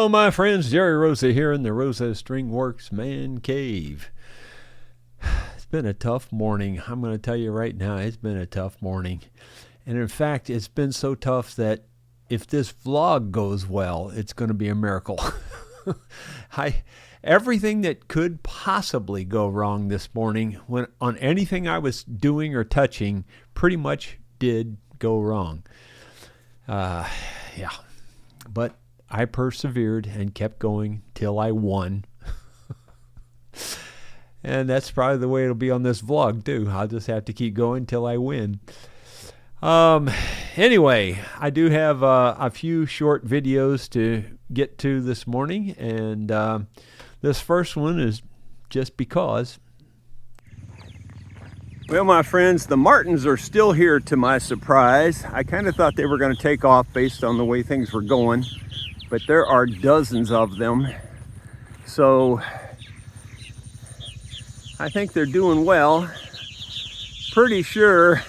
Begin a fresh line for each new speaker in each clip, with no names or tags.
Well, my friends, Jerry Rosa here in the Rosa String Works Man Cave. It's been a tough morning. I'm going to tell you right now, it's been a tough morning. And in fact, it's been so tough that if this vlog goes well, it's going to be a miracle. Everything that could possibly go wrong this morning on anything I was doing or touching pretty much did go wrong. Yeah. But I persevered and kept going till I won. And that's probably the way it'll be on this vlog too. I'll just have to keep going till I win. Anyway, I do have a few short videos to get to this morning, and this first one is just because. Well, my friends, the martins are still here to my surprise. I kind of thought they were going to take off based on the way things were going, but there are dozens of them. So I think they're doing well. Pretty sure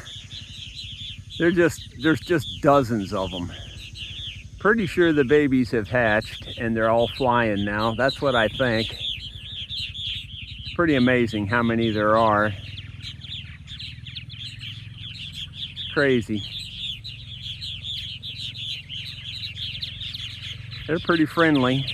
there's just dozens of them. Pretty sure the babies have hatched and they're all flying now. That's what I think. Pretty amazing how many there are. Crazy. They're pretty friendly.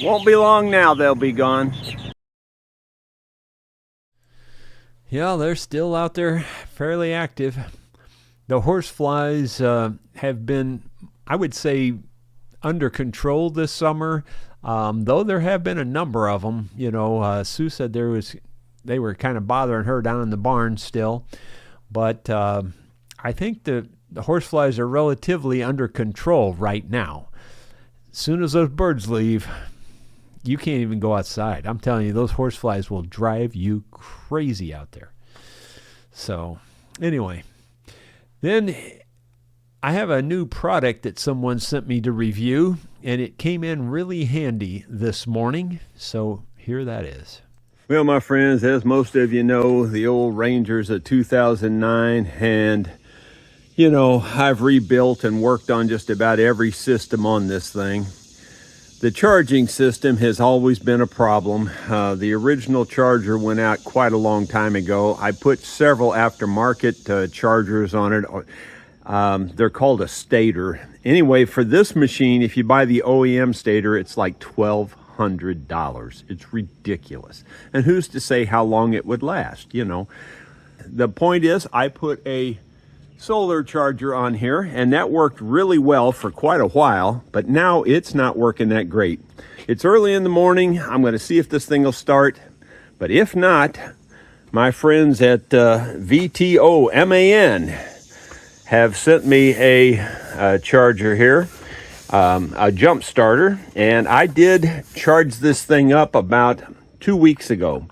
Won't be long now, they'll be gone. Yeah, they're still out there fairly active. The horseflies have been, I would say, under control this summer, though there have been a number of them. You know, Sue said they were kind of bothering her down in the barn still, but I think the horseflies are relatively under control right now. As soon as those birds leave, you can't even go outside. I'm telling you, those horseflies will drive you crazy out there. So anyway, then I have a new product that someone sent me to review, and it came in really handy this morning. So here that is. Well, my friends, as most of you know, the old Ranger's a 2009, and you know, I've rebuilt and worked on just about every system on this thing. The charging system has always been a problem. The original charger went out quite a long time ago. I put several aftermarket chargers on it. They're called a stator. Anyway, for this machine, if you buy the OEM stator, it's like $1,200. It's ridiculous. And who's to say how long it would last, you know? The point is, I put a solar charger on here, and that worked really well for quite a while, but now it's not working that great. It's early in the morning. I'm going to see if this thing will start, but if not, my friends at VTO MAN have sent me a charger here, a jump starter, and I did charge this thing up about 2 weeks ago.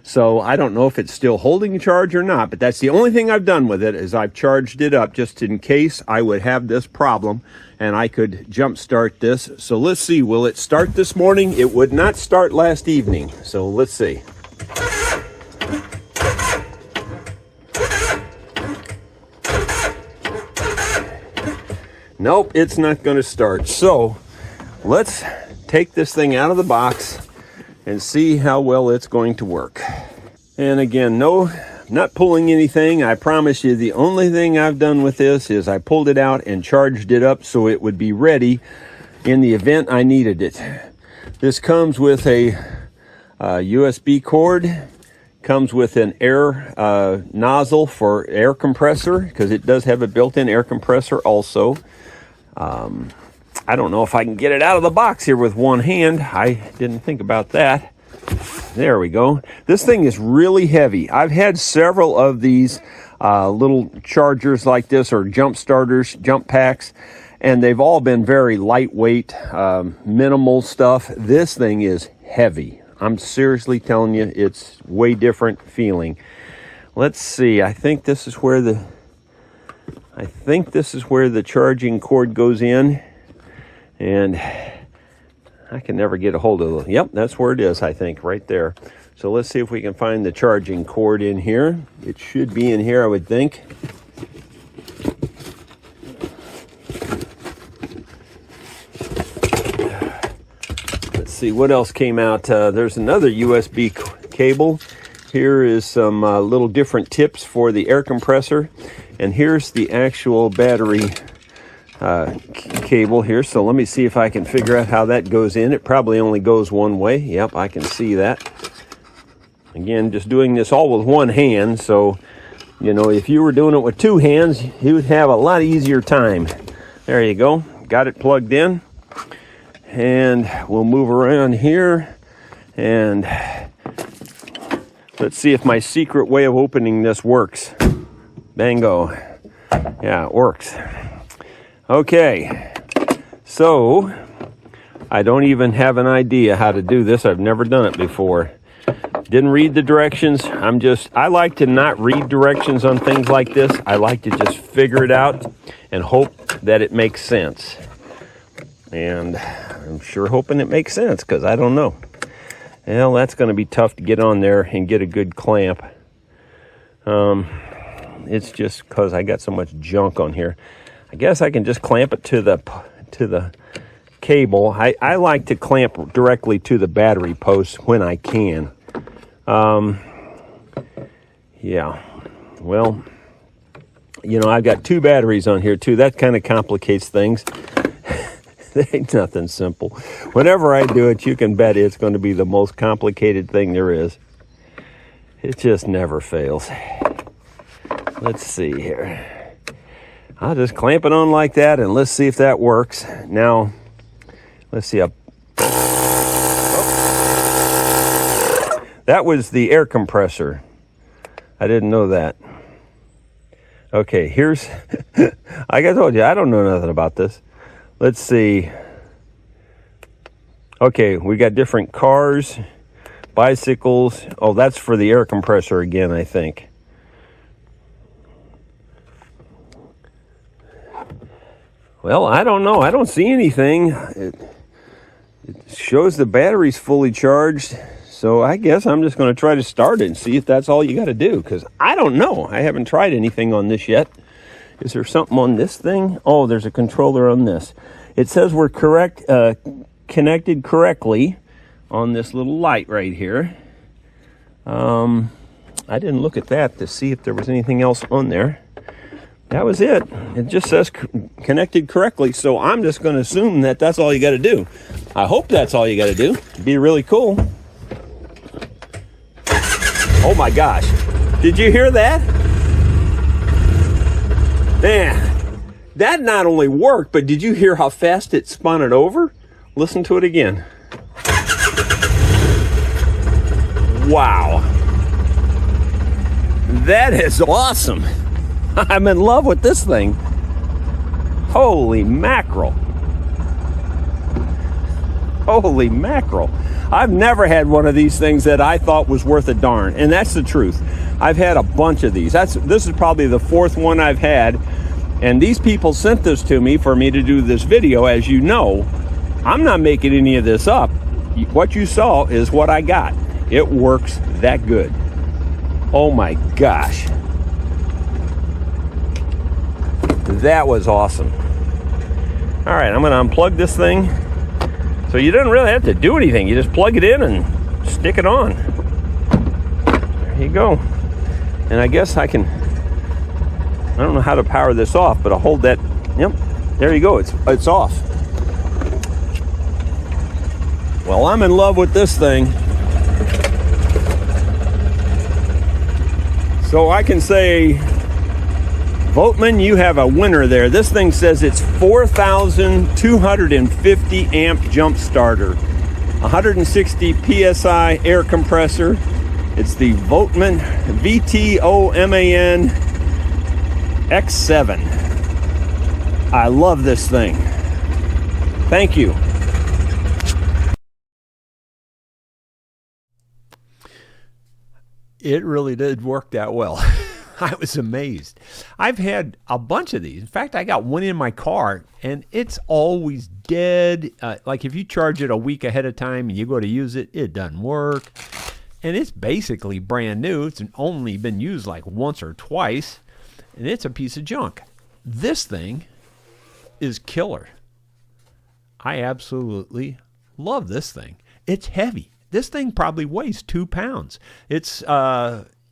So I don't know if it's still holding a charge or not, but that's the only thing I've done with it, is I've charged it up just in case I would have this problem and I could jump start this. So let's see, will it start this morning? It would not start last evening, so let's see. Nope, it's not going to start. So let's take this thing out of the box and see how well it's going to work. And again, no, not pulling anything. I promise you, the only thing I've done with this is I pulled it out and charged it up so it would be ready in the event I needed it. This comes with a USB cord, comes with an air nozzle for air compressor, because it does have a built-in air compressor also. I don't know if I can get it out of the box here with one hand. I didn't think about that. There we go. This thing is really heavy. I've had several of these little chargers like this, or jump starters, jump packs, and they've all been very lightweight, minimal stuff. This thing is heavy. I'm seriously telling you, it's way different feeling. Let's see. I think this is where the charging cord goes in. And I can never get a hold of it. Yep, that's where it is, I think, right there.
So let's see if we can find the charging cord in here. It should be in here, I would think. Let's see what else came out. There's another USB cable. Here is some little different tips for the air compressor. And here's the actual battery cable here. So let me see if I can figure out how that goes in. It probably only goes one way. Yep, I can see that. Again, just doing this all with one hand. So, you know, if you were doing it with two hands, you would have a lot easier time. There you go. Got it plugged in. And we'll move around here. And let's see if my secret way of opening this works. Bango. Yeah, it works. Okay. So, I don't even have an idea how to do this. I've never done it before. Didn't read the directions. I like to not read directions on things like this. I like to just figure it out and hope that it makes sense. And I'm sure hoping it makes sense because I don't know. Well, that's going to be tough to get on there and get a good clamp. It's just because I got so much junk on here. I guess I can just clamp it to the cable. I like to clamp directly to the battery post when I can. Yeah, well, you know, I've got two batteries on here too. That kind of complicates things. It ain't nothing simple. Whenever I do it, you can bet it's going to be the most complicated thing there is. It just never fails. Let's see here. I'll just clamp it on like that and let's see if that works. Now, let's see. That was the air compressor. I didn't know that. Okay, here's, like I told you, I don't know nothing about this. Let's see. Okay, we got different cars, bicycles. Oh, that's for the air compressor again, I think. Well, I don't know. I don't see anything. It shows the battery's fully charged. So I guess I'm just going to try to start it and see if that's all you got to do. Because I don't know. I haven't tried anything on this yet. Is there something on this thing? Oh, there's a controller on this. It says we're connected correctly on this little light right here. I didn't look at that to see if there was anything else on there. That was it. It just says connected correctly. So I'm just going to assume that that's all you got to do. I hope that's all you got to do. It'd be really cool. Oh my gosh. Did you hear that? Man, that not only worked, but did you hear how fast it spun it over? Listen to it again. Wow. That is awesome. I'm in love with this thing. Holy mackerel. Holy mackerel. I've never had one of these things that I thought was worth a darn, and that's the truth. I've had a bunch of these. This is probably the fourth one I've had, and these people sent this to me for me to do this video. As you know, I'm not making any of this up. What you saw is what I got. It works that good. Oh my gosh. That was awesome. All right, I'm going to unplug this thing. So you don't really have to do anything. You just plug it in and stick it on. There you go. And I guess I don't know how to power this off, but I'll hold that. Yep, there you go. It's off. Well, I'm in love with this thing. So I can say, Voteman, you have a winner there. This thing says it's 4,250 amp jump starter, 160 PSI air compressor. It's the Voteman VTOMAN X7. I love this thing. Thank you.
It really did work that well. I was amazed. I've had a bunch of these. In fact, I got one in my car, and it's always dead. Like if you charge it a week ahead of time and you go to use it, it doesn't work. and it's basically brand new. It's only been used like once or twice, and it's a piece of junk. This thing is killer. I absolutely love this thing. It's heavy. This thing probably weighs 2 pounds. It's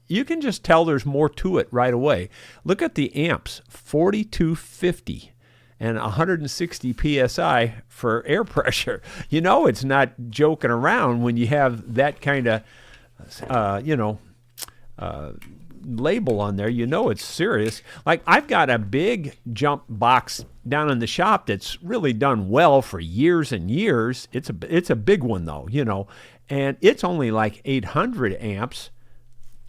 you can just tell there's more to it right away. Look at the amps, 4250 and 160 psi for air pressure. You know it's not joking around when you have that kind of label on there. You know it's serious. Like, I've got a big jump box down in the shop that's really done well for years and years. It's a big one though, and it's only like 800 amps.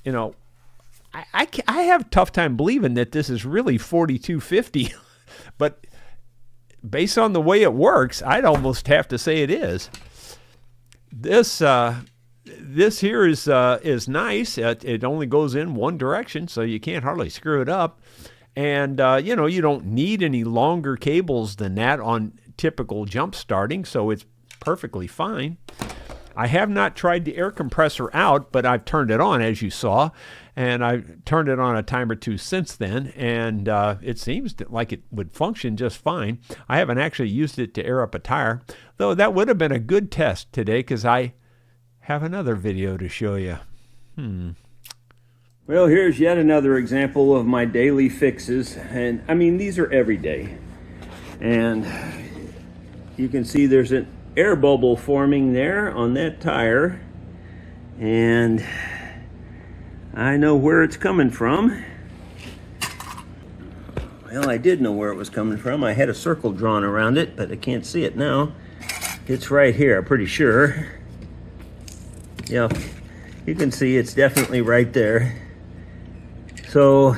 I have a tough time believing that this is really 4250, but based on the way it works, I'd almost have to say it is. This here is nice. It only goes in one direction, so you can't hardly screw it up. And, you don't need any longer cables than that on typical jump starting, so it's perfectly fine. I have not tried the air compressor out, but I've turned it on, as you saw, and I've turned it on a time or two since then, and it seems like it would function just fine. I haven't actually used it to air up a tire, though that would have been a good test today because I have another video to show you.
Well, here's yet another example of my daily fixes, and I mean, these are every day. And you can see there's an air bubble forming there on that tire, and I know where it's coming from. Well, I did know where it was coming from. I had a circle drawn around it, but I can't see it now. It's right here, I'm pretty sure. Yeah, you can see it's definitely right there. So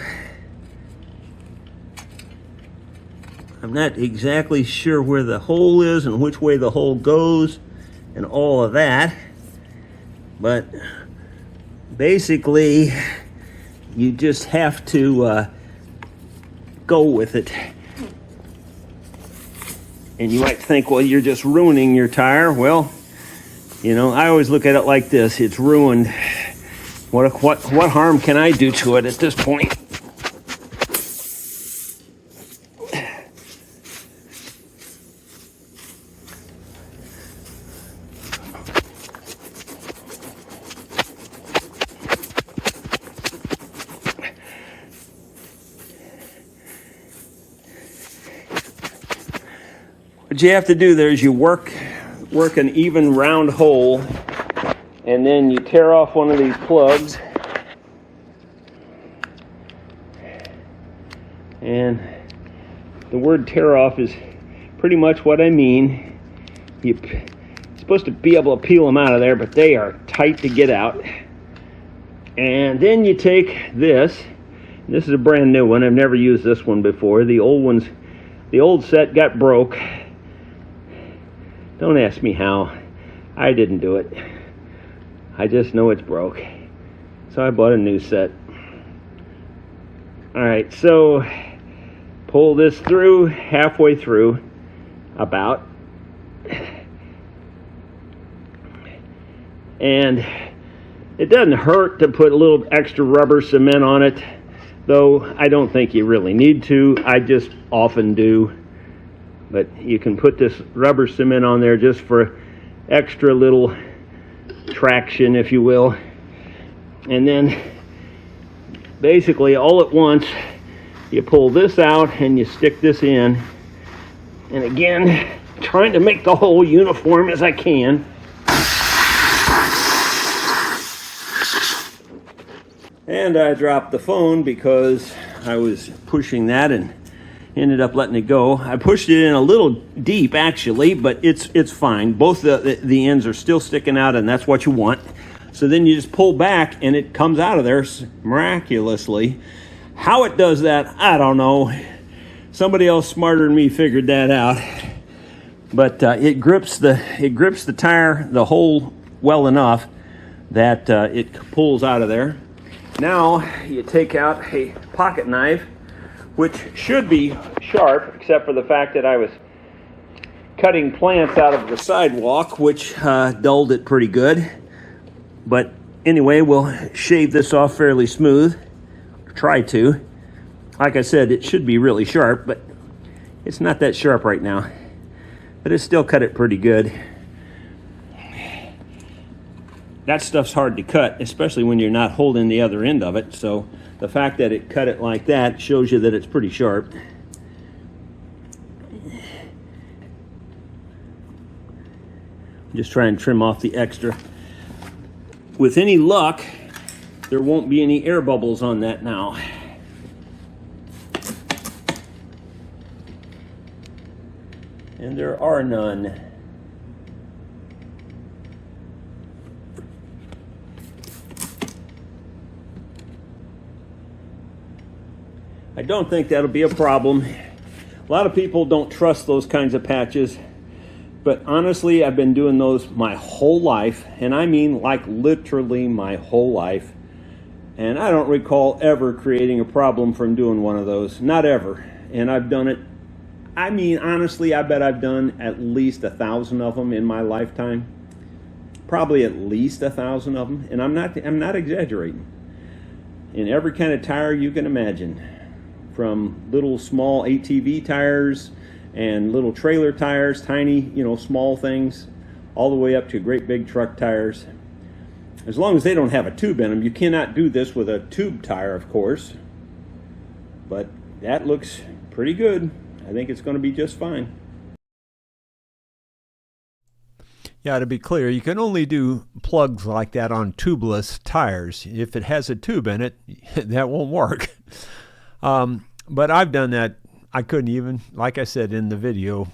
I'm not exactly sure where the hole is and which way the hole goes and all of that, but basically you just have to go with it. And you might think, well, you're just ruining your tire. Well, I always look at it like this. It's ruined. What harm can I do to it at this point? What you have to do there is you work an even round hole, and then you tear off one of these plugs, and the word tear off is pretty much what I mean. You're supposed to be able to peel them out of there, but they are tight to get out. And then you take this. This is a brand new one. I've never used this one before. The old set got broke. Don't ask me how. I didn't do it. I just know it's broke. So I bought a new set. Alright, so pull this through, halfway through, about. And it doesn't hurt to put a little extra rubber cement on it, though I don't think you really need to. I just often do. But you can put this rubber cement on there just for extra little traction, if you will. And then basically all at once you pull this out and you stick this in. And again, trying to make the hole uniform as I can. And I dropped the phone because I was pushing that and ended up letting it go. I pushed it in a little deep, actually, but it's fine. Both the ends are still sticking out, and that's what you want. So then you just pull back, and it comes out of there miraculously. How it does that, I don't know. Somebody else smarter than me figured that out. But it grips the tire, the hole, well enough that it pulls out of there. Now you take out a pocket knife, which should be sharp, except for the fact that I was cutting plants out of the sidewalk, which dulled it pretty good. But Anyway, we'll shave this off fairly smooth. Try to. Like I said, it should be really sharp, but it's not that sharp right now. But it still cut it pretty good. That stuff's hard to cut, especially when you're not holding the other end of it. So the fact that it cut it like that shows you that it's pretty sharp. Just try and trim off the extra. With any luck, there won't be any air bubbles on that now. And there are none. I don't think that'll be a problem. A lot of people don't trust those kinds of patches. But honestly, I've been doing those my whole life, and I mean like literally my whole life. And I don't recall ever creating a problem from doing one of those. Not ever. And I've done it, I mean, honestly, I bet I've done at least 1,000 of them in my lifetime. Probably at least 1,000 of them. And I'm not exaggerating. In every kind of tire you can imagine. From little small ATV tires and little trailer tires, tiny, small things, all the way up to great big truck tires. As long as they don't have a tube in them. You cannot do this with a tube tire, of course. But that looks pretty good. I think it's going to be just fine.
Yeah, to be clear, you can only do plugs like that on tubeless tires. If it has a tube in it, that won't work. But I've done that. I couldn't even, like I said in the video,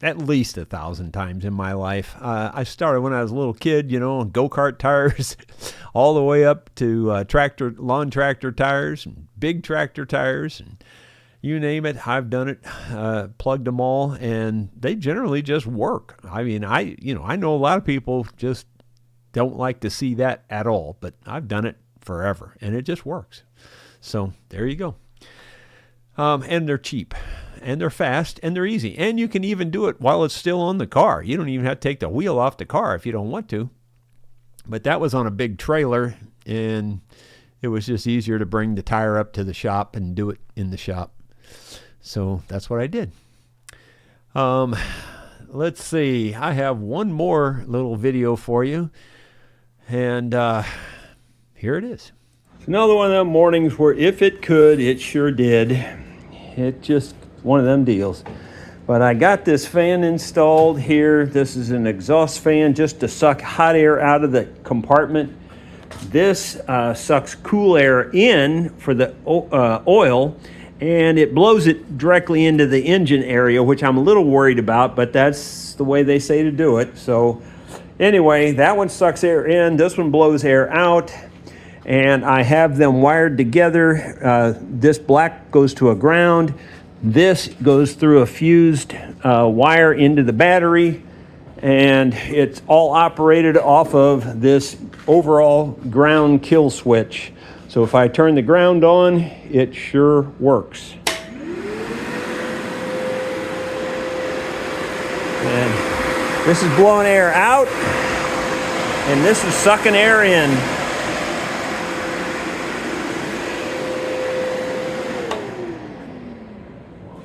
at least 1,000 times in my life. I started when I was a little kid, go-kart tires, all the way up to lawn tractor tires, and big tractor tires, and you name it. I've done it, plugged them all, and they generally just work. I mean, I know a lot of people just don't like to see that at all, but I've done it forever, and it just works. So there you go. And they're cheap, and they're fast, and they're easy. And you can even do it while it's still on the car. You don't even have to take the wheel off the car if you don't want to. But that was on a big trailer, and it was just easier to bring the tire up to the shop and do it in the shop. So that's what I did. Let's see. I have one more little video for you, and here it is. Another one of them mornings where if it could, it sure did. It just one of them deals. But I got this fan installed here. This is an exhaust fan just to suck hot air out of the compartment. This sucks cool air in for the oil, and it blows it directly into the engine area, which I'm a little worried about, but that's the way they say to do it. So anyway, that one sucks air in. This one blows air out. And I have them wired together. This black goes to a ground. This goes through a fused wire into the battery. And it's all operated off of this overall ground kill switch. So if I turn the ground on, it sure works. And this is blowing air out, and this is sucking air in.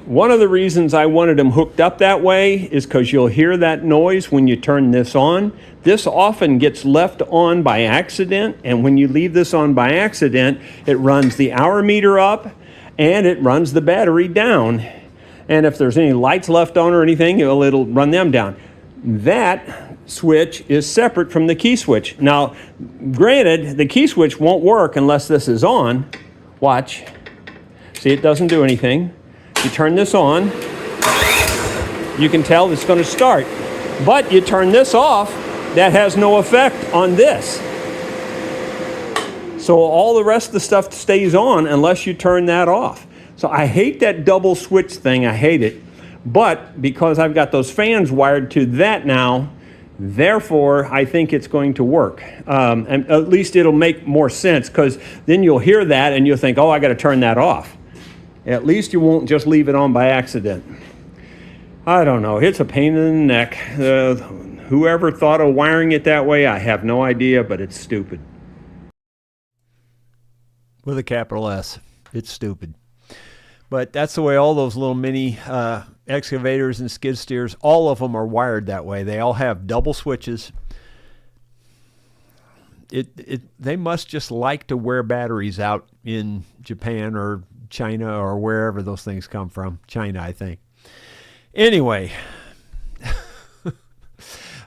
One of the reasons I wanted them hooked up that way is because you'll hear that noise when you turn this on. This often gets left on by accident, and when you leave this on by accident, it runs the hour meter up and it runs the battery down. And if there's any lights left on or anything, it'll run them down. That switch is separate from the key switch. Now, granted, the key switch won't work unless this is on. Watch. See, it doesn't do anything. You turn this on, you can tell it's going to start. But you turn this off, that has no effect on this. So all the rest of the stuff stays on unless you turn that off. So I hate that double switch thing, I hate it. But because I've got those fans wired to that now, therefore I think it's going to work. And at least it'll make more sense, because then you'll hear that and you'll think, oh, I got to turn that off. At least you won't just leave it on by accident. I don't know. It's a pain in the neck. Whoever thought of wiring it that way, I have no idea, but it's stupid. with a capital S. It's stupid. But that's the way all those little mini excavators and skid steers, all of them are wired that way. They all have double switches. They must just like to wear batteries out in Japan or China or wherever those things come from. China, I think. Anyway,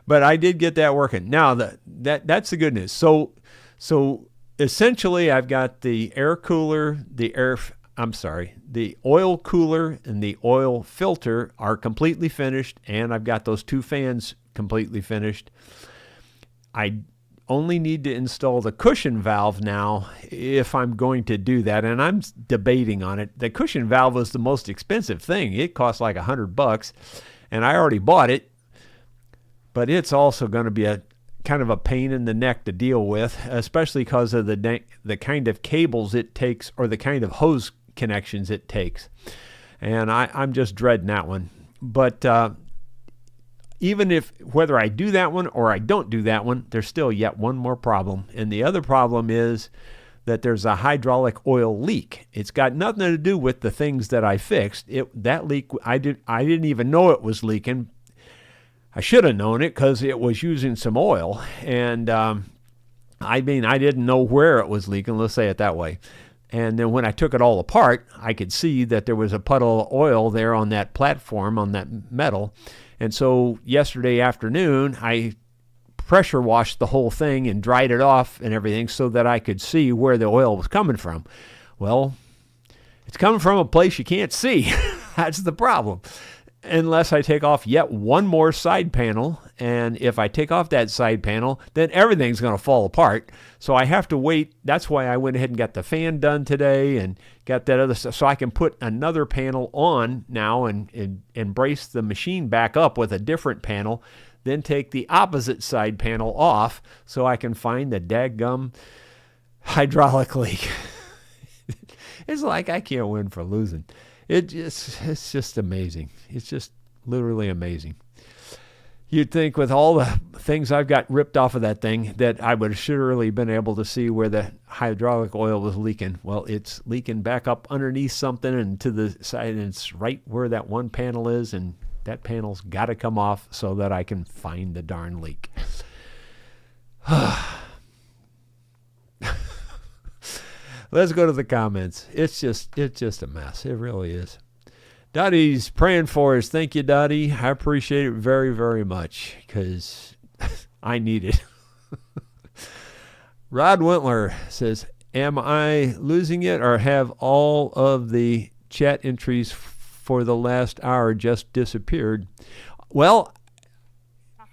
but I did get that working. Now that's the good news. So essentially, I've got the air cooler, the oil cooler and the oil filter are completely finished, and I've got those two fans completely finished. I only need to install the cushion valve now if I'm going to do that, and I'm debating on it. The cushion valve was the most expensive thing. It cost like $100, and I already bought it, but it's also going to be a kind of a pain in the neck to deal with, especially because of the kind of cables it takes or the kind of hose connections it takes. And I'm just dreading that one. But even whether I do that one or I don't do that one, there's still yet one more problem. And the other problem is that there's a hydraulic oil leak. It's got nothing to do with the things that I fixed. That leak, I didn't even know it was leaking. I should have known it because it was using some oil. And I didn't know where it was leaking, let's say it that way. And then when I took it all apart, I could see that there was a puddle of oil there on that platform, on that metal. And so yesterday afternoon, I pressure washed the whole thing and dried it off and everything so that I could see where the oil was coming from. Well, it's coming from a place you can't see. That's the problem. Unless I take off yet one more side panel. And if I take off that side panel, then everything's going to fall apart. So I have to wait. That's why I went ahead and got the fan done today and got that other stuff. So I can put another panel on now and brace the machine back up with a different panel. Then take the opposite side panel off so I can find the daggum hydraulic leak. It's like I can't win for losing. It's just amazing. It's just literally amazing. You'd think with all the things I've got ripped off of that thing that I would have surely been able to see where the hydraulic oil was leaking. Well, it's leaking back up underneath something and to the side, and it's right where that one panel is, and that panel's got to come off so that I can find the darn leak. Let's go to the comments. It's just a mess. It really is. Dottie's praying for us. Thank you, Dottie. I appreciate it very, very much because I need it. Rod Wintler says, am I losing it or have all of the chat entries for the last hour just disappeared? Well,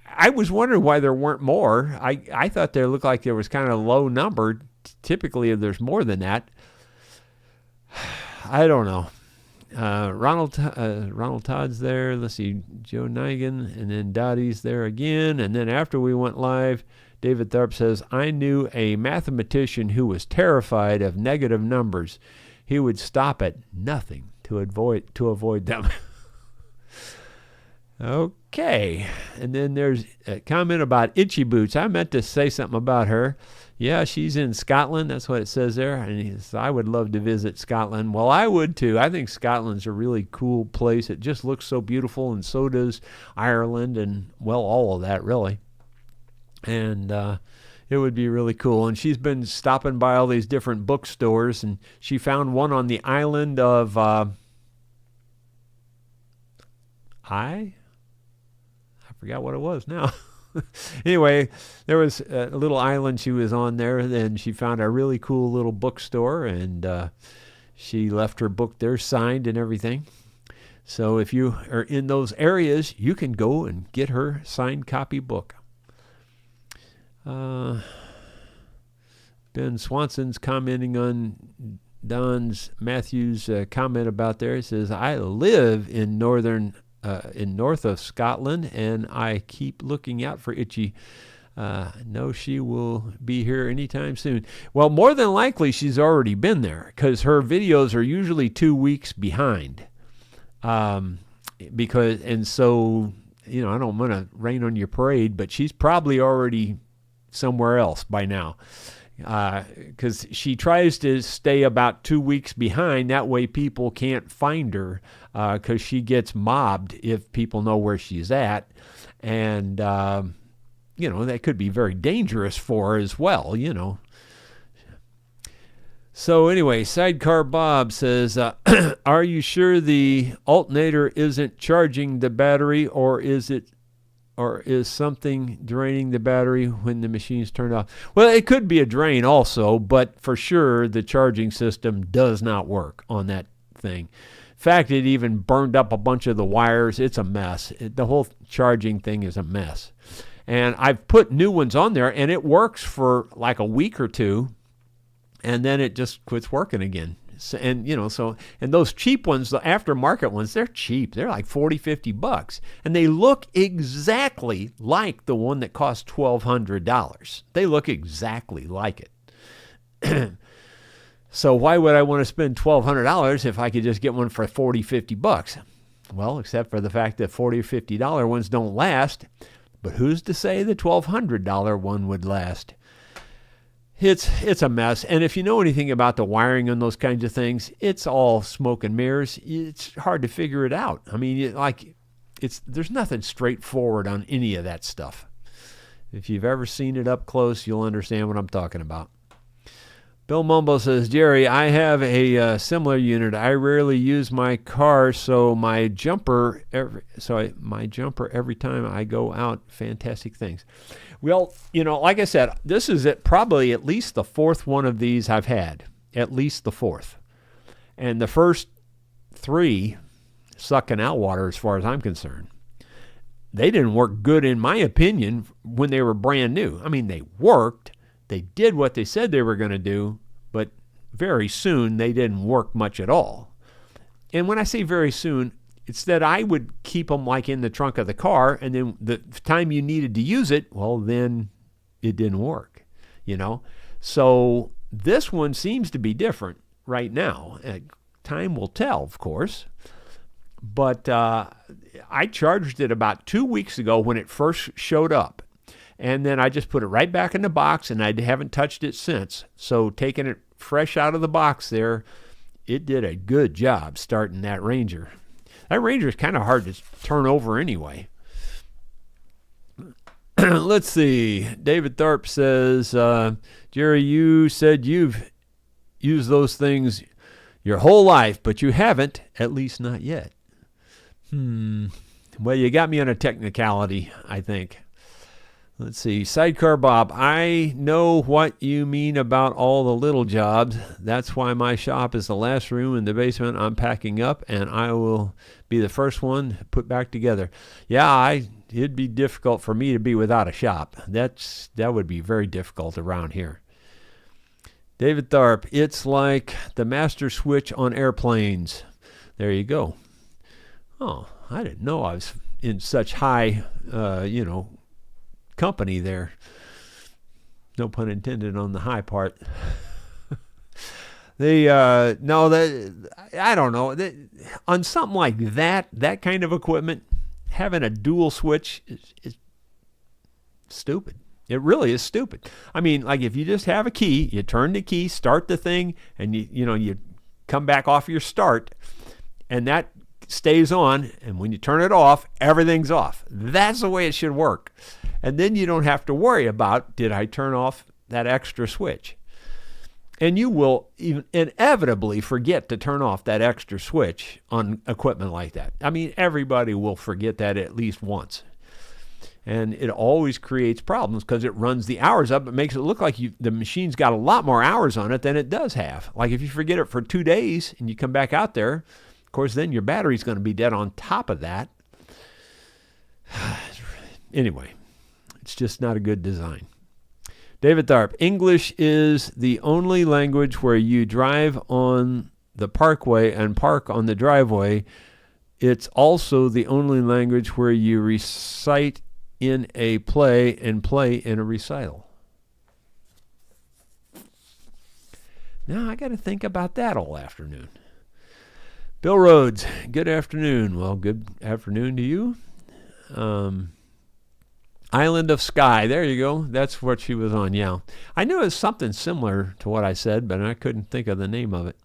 I was wondering why there weren't more. I thought they looked like there was kind of a low number. Typically, there's more than that. I don't know. Ronald Todd's there. Let's see, Joe Nigan, and then Dottie's there again. And then after we went live, David Tharp says, I knew a mathematician who was terrified of negative numbers. He would stop at nothing to avoid them. Okay. And then there's a comment about Itchy Boots. I meant to say something about her. Yeah, she's in Scotland. That's what it says there. And he says, I would love to visit Scotland. Well, I would too. I think Scotland's a really cool place. It just looks so beautiful, and so does Ireland and, well, all of that, really. And it would be really cool. And she's been stopping by all these different bookstores, and she found one on the island of I forgot what it was now. Anyway, there was a little island she was on there, and she found a really cool little bookstore, and she left her book there signed and everything. So if you are in those areas, you can go and get her signed copy book. Ben Swanson's commenting on Don Matthews' comment about there. He says, I live in north of Scotland, and I keep looking out for Itchy. No, she will be here anytime soon. Well, more than likely she's already been there, because her videos are usually 2 weeks behind. So, I don't want to rain on your parade, but she's probably already somewhere else by now. because she tries to stay about 2 weeks behind. That way people can't find her, because she gets mobbed if people know where she's at. And, that could be very dangerous for her as well, So anyway, Sidecar Bob says, are you sure the alternator isn't charging the battery, or is something draining the battery when the machine's turned off? Well, it could be a drain also, but for sure the charging system does not work on that thing. In fact, it even burned up a bunch of the wires. It's a mess. The whole charging thing is a mess. And I've put new ones on there, and it works for like a week or two, and then it just quits working again. And those cheap ones, the aftermarket ones, they're cheap. They're like $40-$50, and they look exactly like the one that cost $1,200. They look exactly like it. So why would I want to spend $1,200 if I could just get one for $40-$50? Well, except for the fact that $40 or $50 ones don't last. But who's to say the $1,200 one would last? It's a mess. And if you know anything about the wiring on those kinds of things, it's all smoke and mirrors. It's hard to figure it out. I mean, there's nothing straightforward on any of that stuff. If you've ever seen it up close, you'll understand what I'm talking about. Bill Mumbo says, Jerry, I have a similar unit. I rarely use my car, so my jumper every time I go out. Fantastic things. Well, like I said, this is probably at least the fourth one of these I've had. At least the fourth. And the first three sucking out water as far as I'm concerned. They didn't work good, in my opinion, when they were brand new. I mean, they worked. They did what they said they were going to do, but very soon they didn't work much at all. And when I say very soon, it's that I would keep them like in the trunk of the car, and then the time you needed to use it, well, then it didn't work, So this one seems to be different right now. Time will tell, of course. But I charged it about 2 weeks ago when it first showed up. And then I just put it right back in the box, and I haven't touched it since. So taking it fresh out of the box there, it did a good job starting that Ranger. That Ranger is kind of hard to turn over anyway. Let's see. David Tharp says, Jerry, you said you've used those things your whole life, but you haven't, at least not yet. Well, you got me on a technicality, I think. Let's see. Sidecar Bob, I know what you mean about all the little jobs. That's why my shop is the last room in the basement I'm packing up, and I will be the first one put back together. Yeah, it'd be difficult for me to be without a shop. That would be very difficult around here. David Tharp, it's like the master switch on airplanes. There you go. Oh, I didn't know I was in such high, company there. No pun intended on the high part. I don't know. On something like that kind of equipment, having a dual switch is stupid. It really is stupid. I mean, like if you just have a key, you turn the key, start the thing, and you come back off your start, and that stays on, and when you turn it off, everything's off. That's the way it should work. And then you don't have to worry about, did I turn off that extra switch? And you will inevitably forget to turn off that extra switch on equipment like that. I mean, everybody will forget that at least once. And it always creates problems because it runs the hours up. It makes it look like the machine's got a lot more hours on it than it does have. Like if you forget it for 2 days and you come back out there, of course, then your battery's going to be dead on top of that. Anyway, it's just not a good design. David Tharp, English is the only language where you drive on the parkway and park on the driveway. It's also the only language where you recite in a play and play in a recital. Now I got to think about that all afternoon. Bill Rhodes, good afternoon. Well, good afternoon to you. Island of Sky. There you go. That's what she was on, yeah. I knew it was something similar to what I said, but I couldn't think of the name of it.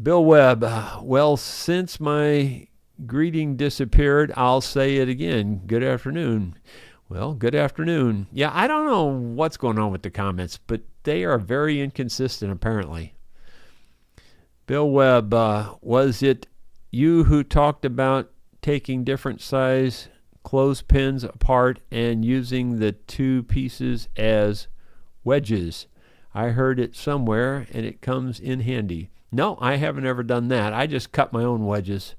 Bill Webb. Well, since my greeting disappeared, I'll say it again. Good afternoon. Well, good afternoon. Yeah, I don't know what's going on with the comments, but they are very inconsistent, apparently. Bill Webb, was it you who talked about taking different size clothespins apart and using the two pieces as wedges? I heard it somewhere, and it comes in handy. No, I haven't ever done that. I just cut my own wedges.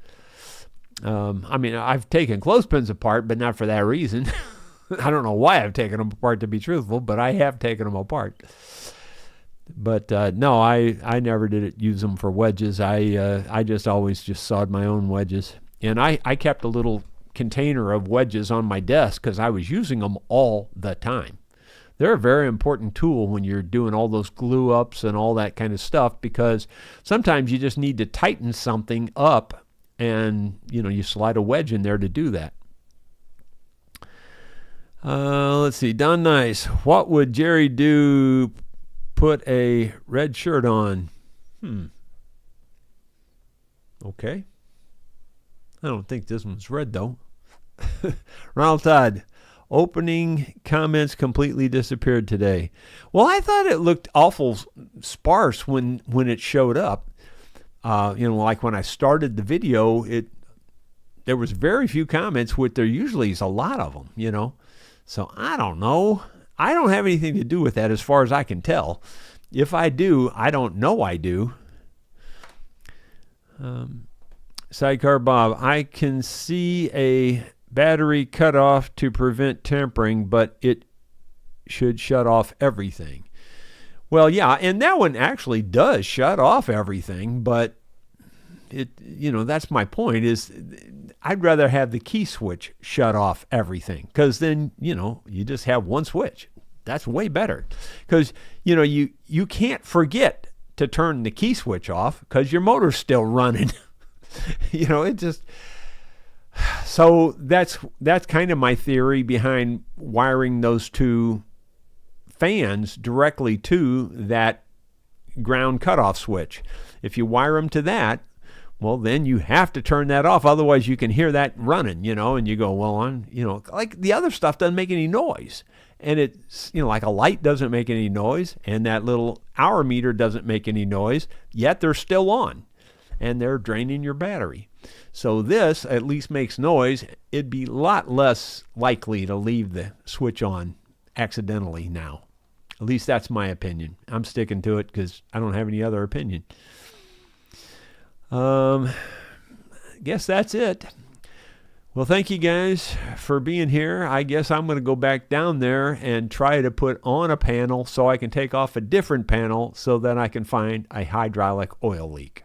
I mean, I've taken clothespins apart, but not for that reason. I don't know why I've taken them apart, to be truthful, but I have taken them apart. But no, I never did use them for wedges. I just always just sawed my own wedges. And I kept a little container of wedges on my desk because I was using them all the time. They're a very important tool when you're doing all those glue ups and all that kind of stuff, because sometimes you just need to tighten something up, and you slide a wedge in there to do that. Let's see. Don Nice. What would Jerry do? Put a red shirt on. Okay. I don't think this one's red, though. Ronald Todd. Opening comments completely disappeared today. Well, I thought it looked awful sparse when it showed up. Like when I started the video, there was very few comments, which there usually is a lot of them, So I don't know. I don't have anything to do with that as far as I can tell. If I do, I don't know I do. Sidecar Bob, I can see a battery cut off to prevent tampering, but it should shut off everything. Well, yeah, and that one actually does shut off everything, but that's my point, is I'd rather have the key switch shut off everything, because then, you just have one switch. That's way better, because, you can't forget to turn the key switch off because your motor's still running. It just... So that's kind of my theory behind wiring those two fans directly to that ground cutoff switch. If you wire them to that, well, then you have to turn that off. Otherwise, you can hear that running, and you go, well, like the other stuff doesn't make any noise. And it's, like a light doesn't make any noise, and that little hour meter doesn't make any noise, yet they're still on, and they're draining your battery. So this at least makes noise. It'd be a lot less likely to leave the switch on accidentally now. At least that's my opinion. I'm sticking to it because I don't have any other opinion. Guess that's it. Well, thank you guys for being here. I guess I'm going to go back down there and try to put on a panel so I can take off a different panel so that I can find a hydraulic oil leak.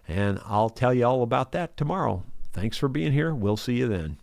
And I'll tell you all about that tomorrow. Thanks for being here. We'll see you then.